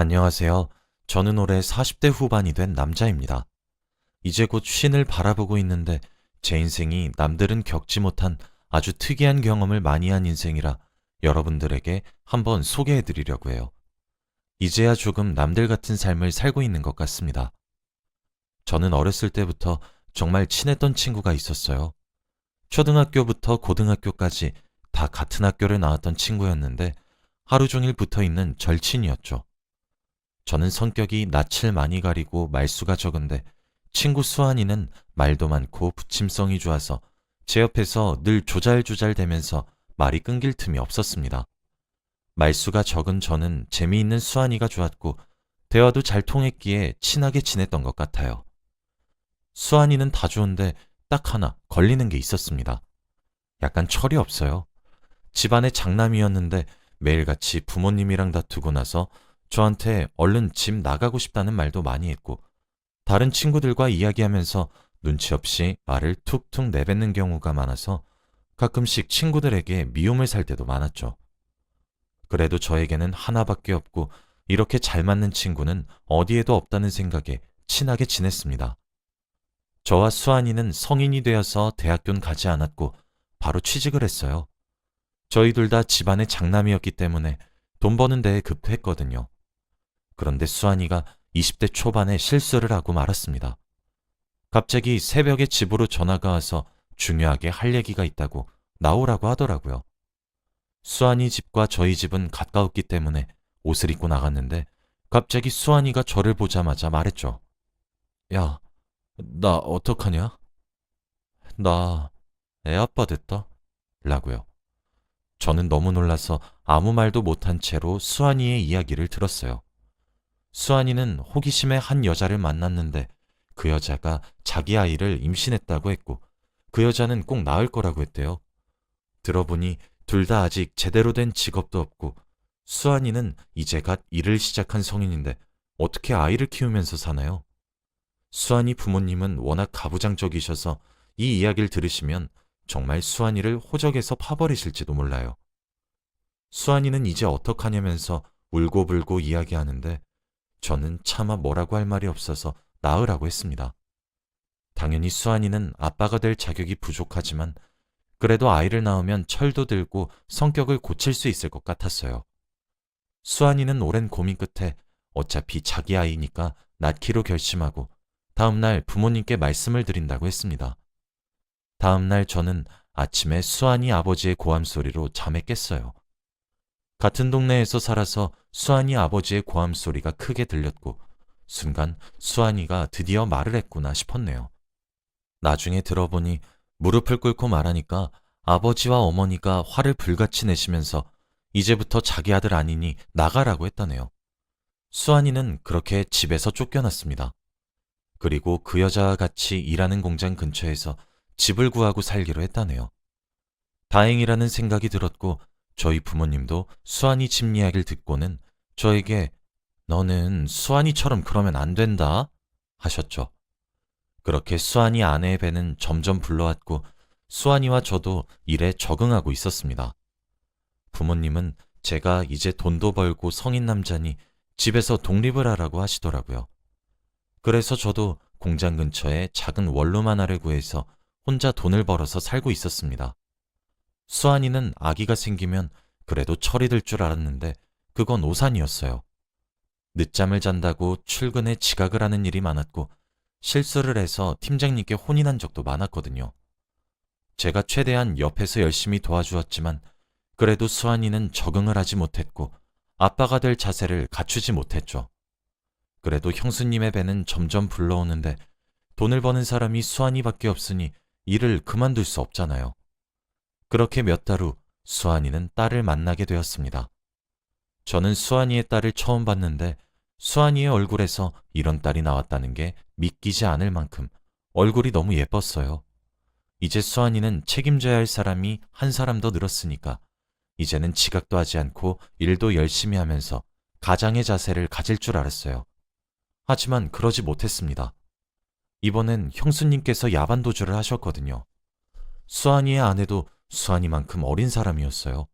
안녕하세요. 저는 올해 40대 후반이 된 남자입니다. 이제 곧 쉰을 바라보고 있는데 제 인생이 남들은 겪지 못한 아주 특이한 경험을 많이 한 인생이라 여러분들에게 한번 소개해 드리려고 해요. 이제야 조금 남들 같은 삶을 살고 있는 것 같습니다. 저는 어렸을 때부터 정말 친했던 친구가 있었어요. 초등학교부터 고등학교까지 다 같은 학교를 나왔던 친구였는데 하루 종일 붙어 있는 절친이었죠. 저는 성격이 낯을 많이 가리고 말수가 적은데 친구 수환이는 말도 많고 부침성이 좋아서 제 옆에서 늘 조잘조잘 대면서 말이 끊길 틈이 없었습니다. 말수가 적은 저는 재미있는 수환이가 좋았고 대화도 잘 통했기에 친하게 지냈던 것 같아요. 수환이는 다 좋은데 딱 하나 걸리는 게 있었습니다. 약간 철이 없어요. 집안의 장남이었는데 매일같이 부모님이랑 다투고 나서 저한테 얼른 집 나가고 싶다는 말도 많이 했고 다른 친구들과 이야기하면서 눈치 없이 말을 툭툭 내뱉는 경우가 많아서 가끔씩 친구들에게 미움을 살 때도 많았죠. 그래도 저에게는 하나밖에 없고 이렇게 잘 맞는 친구는 어디에도 없다는 생각에 친하게 지냈습니다. 저와 수환이는 성인이 되어서 대학교는 가지 않았고 바로 취직을 했어요. 저희 둘 다 집안의 장남이었기 때문에 돈 버는 데에 급했거든요. 그런데 수환이가 20대 초반에 실수를 하고 말았습니다. 갑자기 새벽에 집으로 전화가 와서 중요하게 할 얘기가 있다고 나오라고 하더라고요. 수환이 집과 저희 집은 가까웠기 때문에 옷을 입고 나갔는데 갑자기 수환이가 저를 보자마자 말했죠. 야, 나 어떡하냐? 나 애아빠 됐다? 라고요. 저는 너무 놀라서 아무 말도 못한 채로 수환이의 이야기를 들었어요. 수환이는 호기심에 한 여자를 만났는데 그 여자가 자기 아이를 임신했다고 했고 그 여자는 꼭 낳을 거라고 했대요. 들어보니 둘 다 아직 제대로 된 직업도 없고 수환이는 이제 갓 일을 시작한 성인인데 어떻게 아이를 키우면서 사나요? 수환이 부모님은 워낙 가부장적이셔서 이 이야기를 들으시면 정말 수환이를 호적에서 파버리실지도 몰라요. 수환이는 이제 어떡하냐면서 울고불고 이야기하는데 저는 차마 뭐라고 할 말이 없어서 낳으라고 했습니다. 당연히 수환이는 아빠가 될 자격이 부족하지만 그래도 아이를 낳으면 철도 들고 성격을 고칠 수 있을 것 같았어요. 수환이는 오랜 고민 끝에 어차피 자기 아이니까 낳기로 결심하고 다음날 부모님께 말씀을 드린다고 했습니다. 다음날 저는 아침에 수환이 아버지의 고함 소리로 잠에 깼어요. 같은 동네에서 살아서 수환이 아버지의 고함 소리가 크게 들렸고 순간 수환이가 드디어 말을 했구나 싶었네요. 나중에 들어보니 무릎을 꿇고 말하니까 아버지와 어머니가 화를 불같이 내시면서 이제부터 자기 아들 아니니 나가라고 했다네요. 수환이는 그렇게 집에서 쫓겨났습니다. 그리고 그 여자와 같이 일하는 공장 근처에서 집을 구하고 살기로 했다네요. 다행이라는 생각이 들었고 저희 부모님도 수환이 집 이야기를 듣고는 저에게 너는 수환이처럼 그러면 안 된다 하셨죠. 그렇게 수환이 아내의 배는 점점 불러왔고 수환이와 저도 일에 적응하고 있었습니다. 부모님은 제가 이제 돈도 벌고 성인 남자니 집에서 독립을 하라고 하시더라고요. 그래서 저도 공장 근처에 작은 원룸 하나를 구해서 혼자 돈을 벌어서 살고 있었습니다. 수환이는 아기가 생기면 그래도 철이 들 줄 알았는데 그건 오산이었어요. 늦잠을 잔다고 출근에 지각을 하는 일이 많았고 실수를 해서 팀장님께 혼이 난 적도 많았거든요. 제가 최대한 옆에서 열심히 도와주었지만 그래도 수환이는 적응을 하지 못했고 아빠가 될 자세를 갖추지 못했죠. 그래도 형수님의 배는 점점 불러오는데 돈을 버는 사람이 수환이밖에 없으니 일을 그만둘 수 없잖아요. 그렇게 몇 달 후 수환이는 딸을 만나게 되었습니다. 저는 수환이의 딸을 처음 봤는데 수환이의 얼굴에서 이런 딸이 나왔다는 게 믿기지 않을 만큼 얼굴이 너무 예뻤어요. 이제 수환이는 책임져야 할 사람이 한 사람 더 늘었으니까 이제는 지각도 하지 않고 일도 열심히 하면서 가장의 자세를 가질 줄 알았어요. 하지만 그러지 못했습니다. 이번엔 형수님께서 야반도주를 하셨거든요. 수환이의 아내도 수환이만큼 어린 사람이었어요.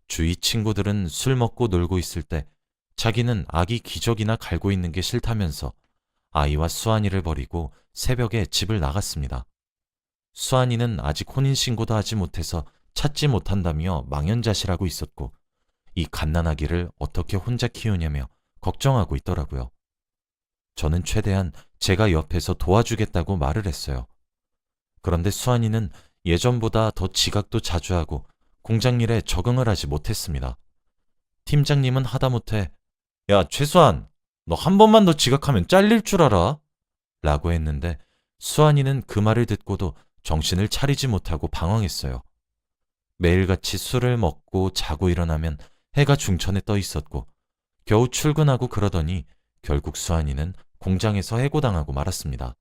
주위 친구들은 술 먹고 놀고 있을 때 자기는 아기 기저귀나 갈고 있는 게 싫다면서 아이와 수환이를 버리고 새벽에 집을 나갔습니다. 수환이는 아직 혼인신고도 하지 못해서 찾지 못한다며 망연자실하고 있었고 이 갓난아기를 어떻게 혼자 키우냐며 걱정하고 있더라고요. 저는 최대한 제가 옆에서 도와주겠다고 말을 했어요. 그런데 수환이는 예전보다 더 지각도 자주 하고 공장 일에 적응을 하지 못했습니다. 팀장님은 하다못해 야, 최수환, 너 한 번만 더 지각하면 잘릴 줄 알아? 라고 했는데 수환이는 그 말을 듣고도 정신을 차리지 못하고 방황했어요. 매일같이 술을 먹고 자고 일어나면 해가 중천에 떠 있었고 겨우 출근하고 그러더니 결국 수환이는 공장에서 해고당하고 말았습니다.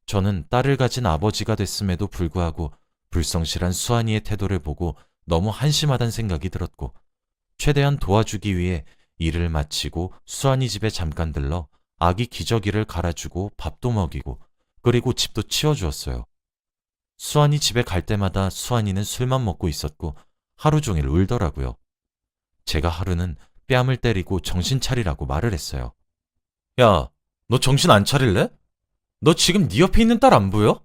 저는 딸을 가진 아버지가 됐음에도 불구하고 불성실한 수환이의 태도를 보고 너무 한심하단 생각이 들었고 최대한 도와주기 위해 일을 마치고 수환이 집에 잠깐 들러 아기 기저귀를 갈아주고 밥도 먹이고 그리고 집도 치워주었어요. 수환이 집에 갈 때마다 수환이는 술만 먹고 있었고 하루 종일 울더라고요. 제가 하루는 뺨을 때리고 정신 차리라고 말을 했어요. 야, 너 정신 안 차릴래? 너 지금 네 옆에 있는 딸 안 보여?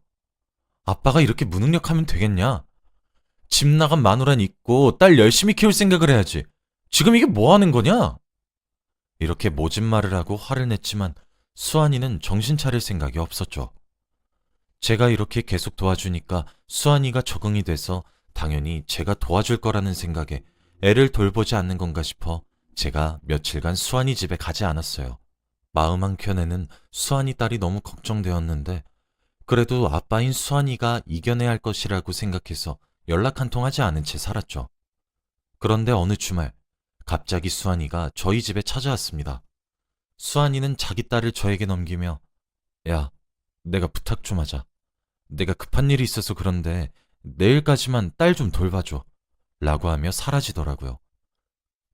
아빠가 이렇게 무능력하면 되겠냐? 집 나간 마누란 있고 딸 열심히 키울 생각을 해야지. 지금 이게 뭐 하는 거냐? 이렇게 모진 말을 하고 화를 냈지만 수환이는 정신 차릴 생각이 없었죠. 제가 이렇게 계속 도와주니까 수환이가 적응이 돼서 당연히 제가 도와줄 거라는 생각에 애를 돌보지 않는 건가 싶어 제가 며칠간 수환이 집에 가지 않았어요. 마음 한켠에는 수환이 딸이 너무 걱정되었는데 그래도 아빠인 수환이가 이겨내야 할 것이라고 생각해서 연락 한 통 하지 않은 채 살았죠. 그런데 어느 주말 갑자기 수환이가 저희 집에 찾아왔습니다. 수환이는 자기 딸을 저에게 넘기며 야, 내가 부탁 좀 하자. 내가 급한 일이 있어서 그런데 내일까지만 딸 좀 돌봐줘. 라고 하며 사라지더라고요.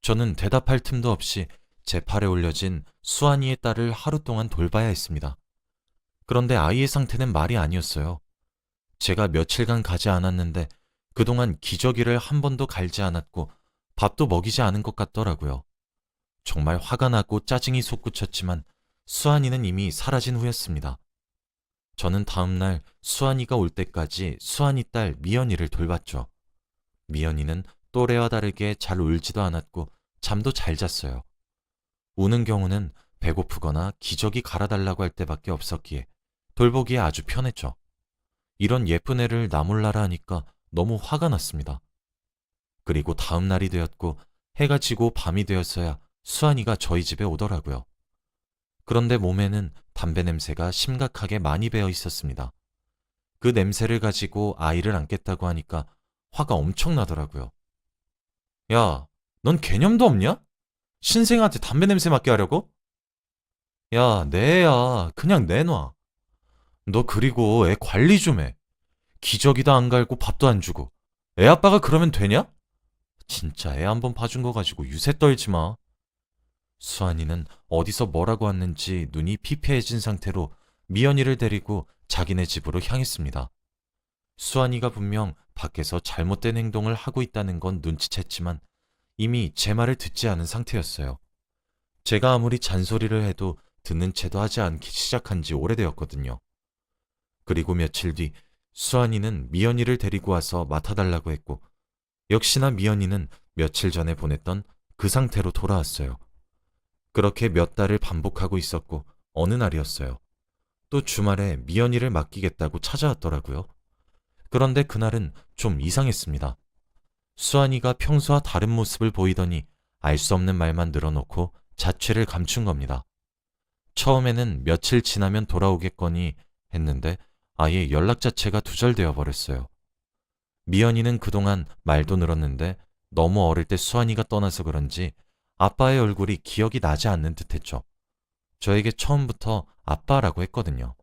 저는 대답할 틈도 없이 제 팔에 올려진 수환이의 딸을 하루 동안 돌봐야 했습니다. 그런데 아이의 상태는 말이 아니었어요. 제가 며칠간 가지 않았는데 그동안 기저귀를 한 번도 갈지 않았고 밥도 먹이지 않은 것 같더라고요. 정말 화가 나고 짜증이 솟구쳤지만 수환이는 이미 사라진 후였습니다. 저는 다음날 수환이가 올 때까지 수환이 딸 미연이를 돌봤죠. 미연이는 또래와 다르게 잘 울지도 않았고 잠도 잘 잤어요. 우는 경우는 배고프거나 기저귀 갈아달라고 할 때밖에 없었기에 돌보기에 아주 편했죠. 이런 예쁜 애를 나 몰라라 하니까 너무 화가 났습니다. 그리고 다음 날이 되었고 해가 지고 밤이 되었어야 수환이가 저희 집에 오더라고요. 그런데 몸에는 담배 냄새가 심각하게 많이 배어 있었습니다. 그 냄새를 가지고 아이를 안겠다고 하니까 화가 엄청 나더라고요. 야, 넌 개념도 없냐? 신생아한테 담배 냄새 맡게 하려고? 야, 내 애야. 그냥 내놔. 너 그리고 애 관리 좀 해. 기저귀도 안 갈고 밥도 안 주고. 애 아빠가 그러면 되냐? 진짜 애 한 번 봐준 거 가지고 유세 떨지 마. 수환이는 어디서 뭐라고 왔는지 눈이 피폐해진 상태로 미연이를 데리고 자기네 집으로 향했습니다. 수환이가 분명 밖에서 잘못된 행동을 하고 있다는 건 눈치챘지만 이미 제 말을 듣지 않은 상태였어요. 제가 아무리 잔소리를 해도 듣는 채도 하지 않기 시작한 지 오래되었거든요. 그리고 며칠 뒤 수환이는 미연이를 데리고 와서 맡아달라고 했고 역시나 미연이는 며칠 전에 보냈던 그 상태로 돌아왔어요. 그렇게 몇 달을 반복하고 있었고 어느 날이었어요. 또 주말에 미연이를 맡기겠다고 찾아왔더라고요. 그런데 그날은 좀 이상했습니다. 수환이가 평소와 다른 모습을 보이더니 알 수 없는 말만 늘어놓고 자취를 감춘 겁니다. 처음에는 며칠 지나면 돌아오겠거니 했는데 아예 연락 자체가 두절되어 버렸어요. 미연이는 그동안 말도 늘었는데 너무 어릴 때 수환이가 떠나서 그런지 아빠의 얼굴이 기억이 나지 않는 듯했죠. 저에게 처음부터 아빠라고 했거든요.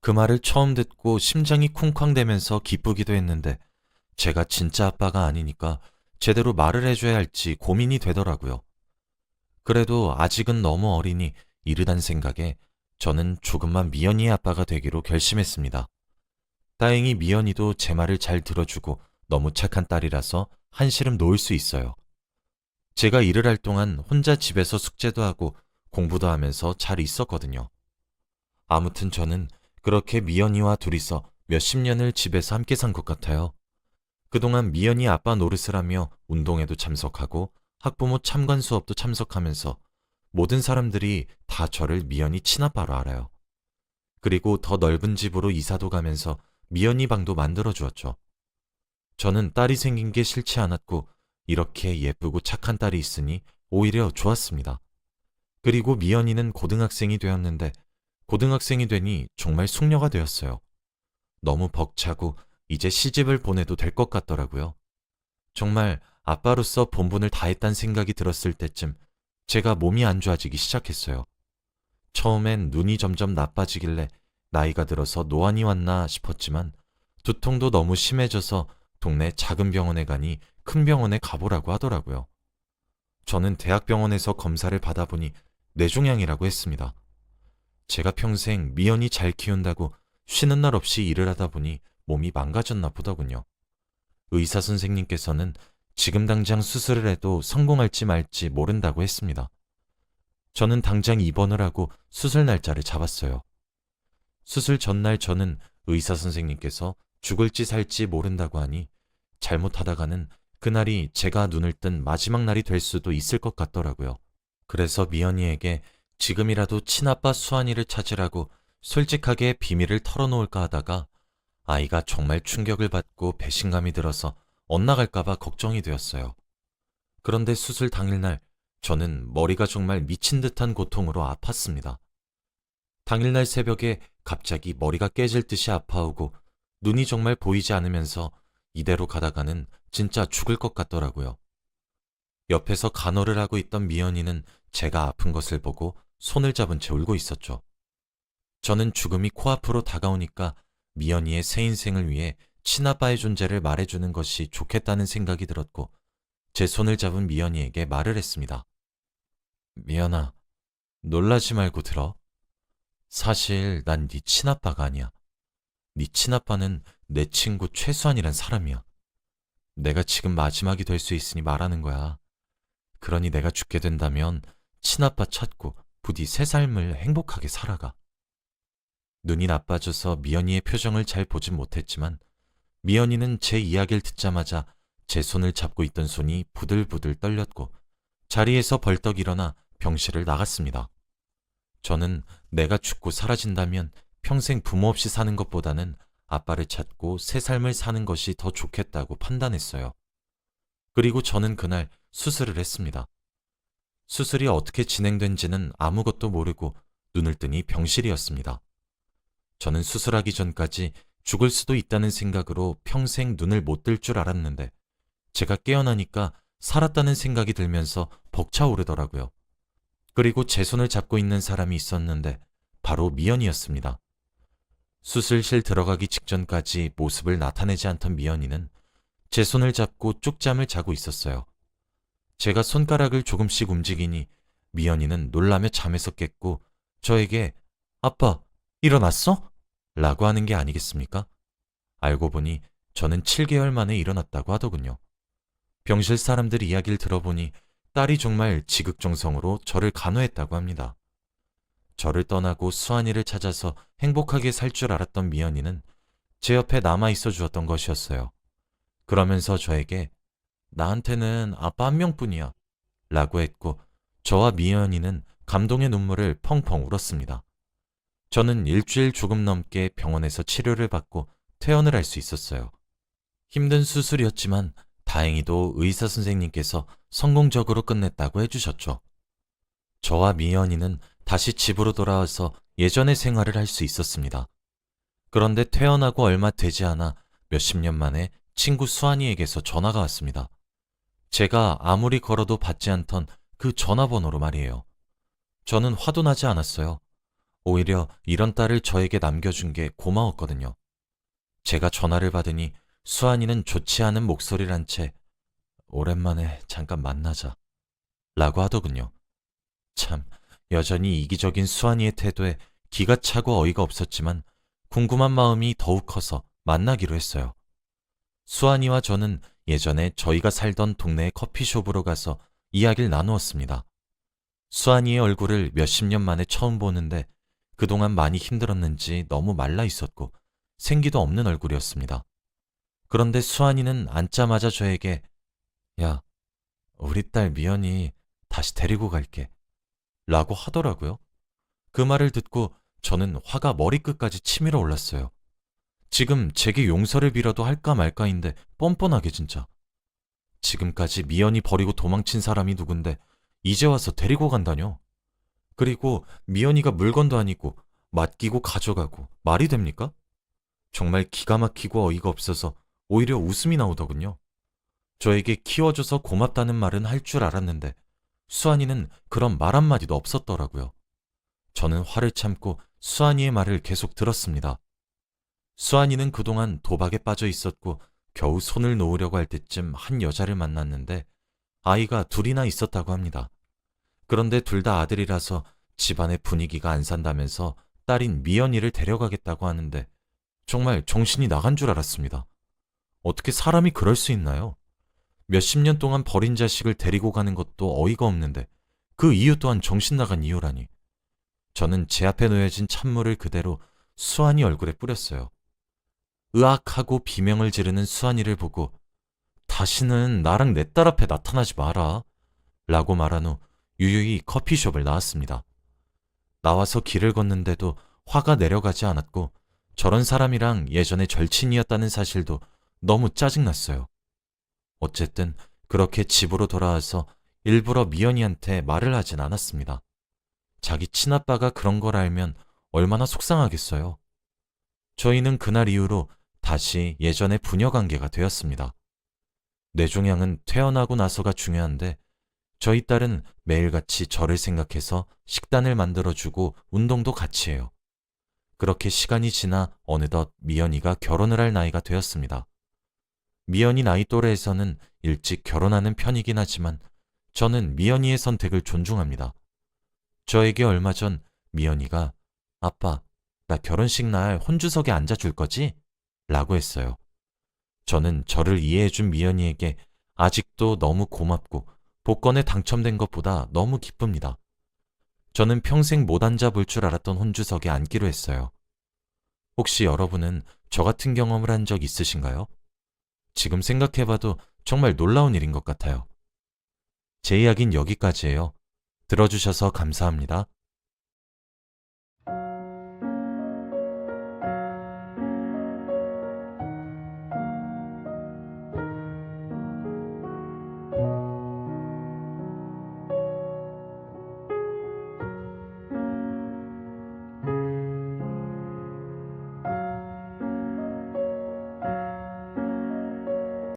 그 말을 처음 듣고 심장이 쿵쾅대면서 기쁘기도 했는데 제가 진짜 아빠가 아니니까 제대로 말을 해줘야 할지 고민이 되더라고요. 그래도 아직은 너무 어리니 이르단 생각에 저는 조금만 미연이의 아빠가 되기로 결심했습니다. 다행히 미연이도 제 말을 잘 들어주고 너무 착한 딸이라서 한시름 놓을 수 있어요. 제가 일을 할 동안 혼자 집에서 숙제도 하고 공부도 하면서 잘 있었거든요. 아무튼 저는 그렇게 미연이와 둘이서 몇십 년을 집에서 함께 산 것 같아요. 그동안 미연이 아빠 노릇을 하며 운동에도 참석하고 학부모 참관 수업도 참석하면서 모든 사람들이 다 저를 미연이 친아빠로 알아요. 그리고 더 넓은 집으로 이사도 가면서 미연이 방도 만들어 주었죠. 저는 딸이 생긴 게 싫지 않았고 이렇게 예쁘고 착한 딸이 있으니 오히려 좋았습니다. 그리고 미연이는 고등학생이 되었는데 고등학생이 되니 정말 숙녀가 되었어요. 너무 벅차고 이제 시집을 보내도 될 것 같더라고요. 정말 아빠로서 본분을 다했단 생각이 들었을 때쯤 제가 몸이 안 좋아지기 시작했어요. 처음엔 눈이 점점 나빠지길래 나이가 들어서 노안이 왔나 싶었지만 두통도 너무 심해져서 동네 작은 병원에 가니 큰 병원에 가보라고 하더라고요. 저는 대학병원에서 검사를 받아보니 뇌종양이라고 했습니다. 제가 평생 미연이 잘 키운다고 쉬는 날 없이 일을 하다 보니 몸이 망가졌나 보더군요. 의사 선생님께서는 지금 당장 수술을 해도 성공할지 말지 모른다고 했습니다. 저는 당장 입원을 하고 수술 날짜를 잡았어요. 수술 전날 저는 의사 선생님께서 죽을지 살지 모른다고 하니 잘못하다가는 그날이 제가 눈을 뜬 마지막 날이 될 수도 있을 것 같더라고요. 그래서 미연이에게 지금이라도 친아빠 수환이를 찾으라고 솔직하게 비밀을 털어놓을까 하다가 아이가 정말 충격을 받고 배신감이 들어서 엇나갈까봐 걱정이 되었어요. 그런데 수술 당일날 저는 머리가 정말 미친 듯한 고통으로 아팠습니다. 당일날 새벽에 갑자기 머리가 깨질 듯이 아파오고 눈이 정말 보이지 않으면서 이대로 가다가는 진짜 죽을 것 같더라고요. 옆에서 간호를 하고 있던 미연이는 제가 아픈 것을 보고 손을 잡은 채 울고 있었죠. 저는 죽음이 코앞으로 다가오니까 미연이의 새 인생을 위해 친아빠의 존재를 말해주는 것이 좋겠다는 생각이 들었고 제 손을 잡은 미연이에게 말을 했습니다. 미연아, 놀라지 말고 들어. 사실 난 네 친아빠가 아니야. 네 친아빠는 내 친구 최수환이란 사람이야. 내가 지금 마지막이 될 수 있으니 말하는 거야. 그러니 내가 죽게 된다면 친아빠 찾고 부디 새 삶을 행복하게 살아가. 눈이 나빠져서 미연이의 표정을 잘 보진 못했지만 미연이는 제 이야기를 듣자마자 제 손을 잡고 있던 손이 부들부들 떨렸고 자리에서 벌떡 일어나 병실을 나갔습니다. 저는 내가 죽고 사라진다면 평생 부모 없이 사는 것보다는 아빠를 찾고 새 삶을 사는 것이 더 좋겠다고 판단했어요. 그리고 저는 그날 수술을 했습니다. 수술이 어떻게 진행된지는 아무것도 모르고 눈을 뜨니 병실이었습니다. 저는 수술하기 전까지 죽을 수도 있다는 생각으로 평생 눈을 못 뜰 줄 알았는데 제가 깨어나니까 살았다는 생각이 들면서 벅차오르더라고요. 그리고 제 손을 잡고 있는 사람이 있었는데 바로 미연이었습니다. 수술실 들어가기 직전까지 모습을 나타내지 않던 미연이는 제 손을 잡고 쪽잠을 자고 있었어요. 제가 손가락을 조금씩 움직이니 미연이는 놀라며 잠에서 깼고 저에게 아빠, 일어났어? 라고 하는 게 아니겠습니까? 알고 보니 저는 7개월 만에 일어났다고 하더군요. 병실 사람들 이야기를 들어보니 딸이 정말 지극정성으로 저를 간호했다고 합니다. 저를 떠나고 수환이를 찾아서 행복하게 살 줄 알았던 미연이는 제 옆에 남아있어 주었던 것이었어요. 그러면서 저에게 나한테는 아빠 한 명뿐이야 라고 했고 저와 미연이는 감동의 눈물을 펑펑 울었습니다. 저는 일주일 조금 넘게 병원에서 치료를 받고 퇴원을 할 수 있었어요. 힘든 수술이었지만 다행히도 의사 선생님께서 성공적으로 끝냈다고 해주셨죠. 저와 미연이는 다시 집으로 돌아와서 예전의 생활을 할 수 있었습니다. 그런데 퇴원하고 얼마 되지 않아 몇십 년 만에 친구 수환이에게서 전화가 왔습니다. 제가 아무리 걸어도 받지 않던 그 전화번호로 말이에요. 저는 화도 나지 않았어요. 오히려 이런 딸을 저에게 남겨준 게 고마웠거든요. 제가 전화를 받으니 수환이는 좋지 않은 목소리를 한 채 오랜만에 잠깐 만나자 라고 하더군요. 참, 여전히 이기적인 수환이의 태도에 기가 차고 어이가 없었지만 궁금한 마음이 더욱 커서 만나기로 했어요. 수환이와 저는 예전에 저희가 살던 동네의 커피숍으로 가서 이야기를 나누었습니다. 수환이의 얼굴을 몇십 년 만에 처음 보는데 그동안 많이 힘들었는지 너무 말라 있었고 생기도 없는 얼굴이었습니다. 그런데 수환이는 앉자마자 저에게 야, 우리 딸 미연이 다시 데리고 갈게 라고 하더라고요. 그 말을 듣고 저는 화가 머리끝까지 치밀어 올랐어요. 지금 제게 용서를 빌어도 할까 말까인데 뻔뻔하게 진짜. 지금까지 미연이 버리고 도망친 사람이 누군데 이제 와서 데리고 간다뇨. 그리고 미연이가 물건도 아니고 맡기고 가져가고 말이 됩니까? 정말 기가 막히고 어이가 없어서 오히려 웃음이 나오더군요. 저에게 키워줘서 고맙다는 말은 할 줄 알았는데 수환이는 그런 말 한마디도 없었더라고요. 저는 화를 참고 수환이의 말을 계속 들었습니다. 수환이는 그동안 도박에 빠져 있었고 겨우 손을 놓으려고 할 때쯤 한 여자를 만났는데 아이가 둘이나 있었다고 합니다. 그런데 둘 다 아들이라서 집안의 분위기가 안 산다면서 딸인 미연이를 데려가겠다고 하는데 정말 정신이 나간 줄 알았습니다. 어떻게 사람이 그럴 수 있나요? 몇십 년 동안 버린 자식을 데리고 가는 것도 어이가 없는데 그 이유 또한 정신 나간 이유라니. 저는 제 앞에 놓여진 찬물을 그대로 수환이 얼굴에 뿌렸어요. 으악하고 비명을 지르는 수환이를 보고 다시는 나랑 내 딸 앞에 나타나지 마라 라고 말한 후 유유히 커피숍을 나왔습니다. 나와서 길을 걷는데도 화가 내려가지 않았고 저런 사람이랑 예전에 절친이었다는 사실도 너무 짜증났어요. 어쨌든 그렇게 집으로 돌아와서 일부러 미연이한테 말을 하진 않았습니다. 자기 친아빠가 그런 걸 알면 얼마나 속상하겠어요. 저희는 그날 이후로 다시 예전의 부녀 관계가 되었습니다. 뇌종양은 태어나고 나서가 중요한데 저희 딸은 매일같이 저를 생각해서 식단을 만들어주고 운동도 같이 해요. 그렇게 시간이 지나 어느덧 미연이가 결혼을 할 나이가 되었습니다. 미연이 나이 또래에서는 일찍 결혼하는 편이긴 하지만 저는 미연이의 선택을 존중합니다. 저에게 얼마 전 미연이가 아빠, 나 결혼식 날 혼주석에 앉아줄 거지? 라고 했어요. 저는 저를 이해해준 미연이에게 아직도 너무 고맙고 복권에 당첨된 것보다 너무 기쁩니다. 저는 평생 못 앉아볼 줄 알았던 혼주석에 앉기로 했어요. 혹시 여러분은 저 같은 경험을 한 적 있으신가요? 지금 생각해봐도 정말 놀라운 일인 것 같아요. 제 이야기는 여기까지예요. 들어주셔서 감사합니다.